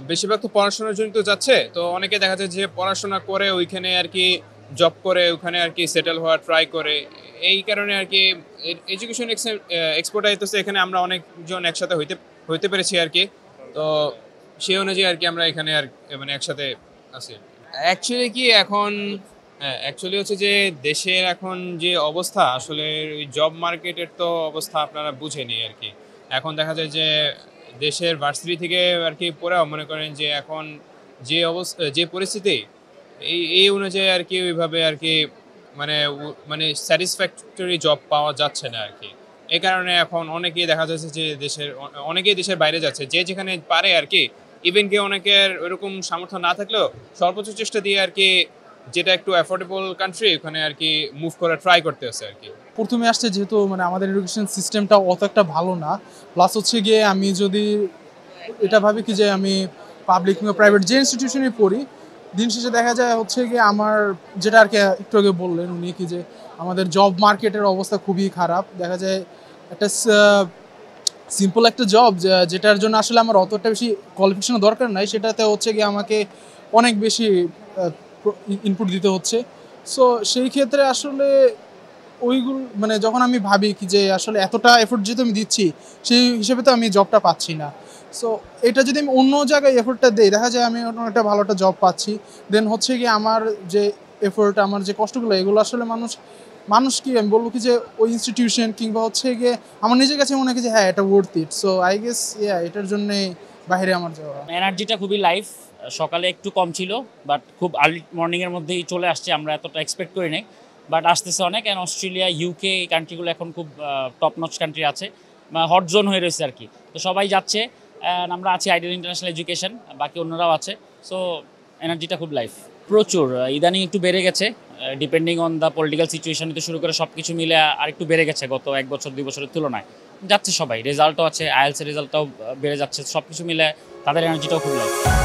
বেশিরভাগ তো পড়াশোনার জন্য তো যাচ্ছে, তো অনেকে দেখা যায় যে পড়াশোনা করে ওইখানে আর কি জব করে ওখানে আর কি সেটেল হওয়ার ট্রাই করে। এই কারণে আর কি এডুকেশন এক্সপোর্ট আইতেছে, এখানে আমরা অনেকজন একসাথে হইতে হইতে পেরেছি আর কি। তো সেই অনুযায়ী আর কি আমরা এখানে আর মানে একসাথে আছি। অ্যাকচুয়ালি কি এখন, হ্যাঁ অ্যাকচুয়ালি হচ্ছে যে দেশের এখন যে অবস্থা, আসলে ওই জব মার্কেটের তো অবস্থা আপনারা বুঝেনি আর কি। এখন দেখা যায় যে দেশের ভার্সিটি থেকে আর কি পড়াও মনে করেন যে এখন যে অবস্থা যে পরিস্থিতি, এই অনুযায়ী আর কি ওইভাবে আর কি মানে স্যাটিসফ্যাক্টরি জব পাওয়া যাচ্ছে না আর কি। এই কারণে এখন অনেকেই দেখা যাচ্ছে যে অনেকেই দেশের বাইরে যাচ্ছে, যে যেখানে পারে আর কি। ইভেন কি অনেকের ওইরকম সামর্থ্য না থাকলেও সর্বোচ্চ চেষ্টা দিয়ে আর কি, যেটা একটু অ্যাফোর্ডেবল কান্ট্রি ওখানে আর কি মুভ করার ট্রাই করতেছে আর কি। প্রথমে আসছে যেহেতু মানে আমাদের এডুকেশন সিস্টেমটা অত একটা ভালো না, প্লাস হচ্ছে গিয়ে আমি যদি এটা ভাবি কি যে আমি পাবলিক কিংবা প্রাইভেট যে ইনস্টিটিউশনে পড়ি, দিন শেষে দেখা যায় হচ্ছে গিয়ে আমার যেটা আর কি একটু আগে বললেন উনি কি যে আমাদের জব মার্কেটের অবস্থা খুবই খারাপ। দেখা যায় একটা সিম্পল একটা জব যেটার জন্য আসলে আমার অতটা বেশি কোয়ালিফিকেশনের দরকার নাই, সেটাতে হচ্ছে গিয়ে আমাকে অনেক বেশি ইনপুট দিতে হচ্ছে। সো সেই ক্ষেত্রে আসলে ওইগুলো মানে যখন আমি ভাবি কি যে আসলে এতটা এফোর্ট যেহেতু আমি দিচ্ছি, সেই হিসেবে তো আমি জবটা পাচ্ছি না। সো এটা যদি আমি অন্য জায়গায় এফোর্টটা দিই, দেখা যায় আমি অন্য একটা ভালো একটা জব পাচ্ছি। দেন হচ্ছে কি আমার যে এফোর্ট, আমার যে কষ্টগুলো, এগুলো আসলে মানুষ মানুষ কি আমি বলবো কি যে ওই ইনস্টিটিউশন কিংবা হচ্ছে গিয়ে আমার নিজের কাছে মনে হয় কি যে হ্যাঁ এটা worth it. So I guess এটার জন্যে বাইরে আমার যাওয়া। এনার্জিটা খুবই লাইভ। সকালে একটু কম ছিল, বাট খুব আর্লি মর্নিংয়ের মধ্যেই চলে আসছে, আমরা এতটা এক্সপেক্ট করি নাই। বাট আসতেছে অনেক। অ্যান্ড অস্ট্রেলিয়া, ইউকে, এই কান্ট্রিগুলো এখন খুব টপ নচ কান্ট্রি আছে, হট জোন হয়ে রয়েছে আর কি। তো সবাই যাচ্ছে, অ্যান্ড আমরা আছি আইডিয়াল ইন্টারন্যাশনাল এডুকেশন, বাকি অন্যরাও আছে। সো এনার্জিটা খুব লাইভ। প্রচুর ইদানিং একটু বেড়ে গেছে, depending on the political situation থেকে শুরু করে সব কিছু মিলে আর একটু বেড়ে গেছে গত 1 বছর 2 বছরের তুলনায়। যাচ্ছে সবাই, রেজাল্টও আছে, আইএলস এর রেজাল্টটাও বেড়ে যাচ্ছে, সব কিছু মিলে তাদের এনার্জিটাও খুব লাইভ।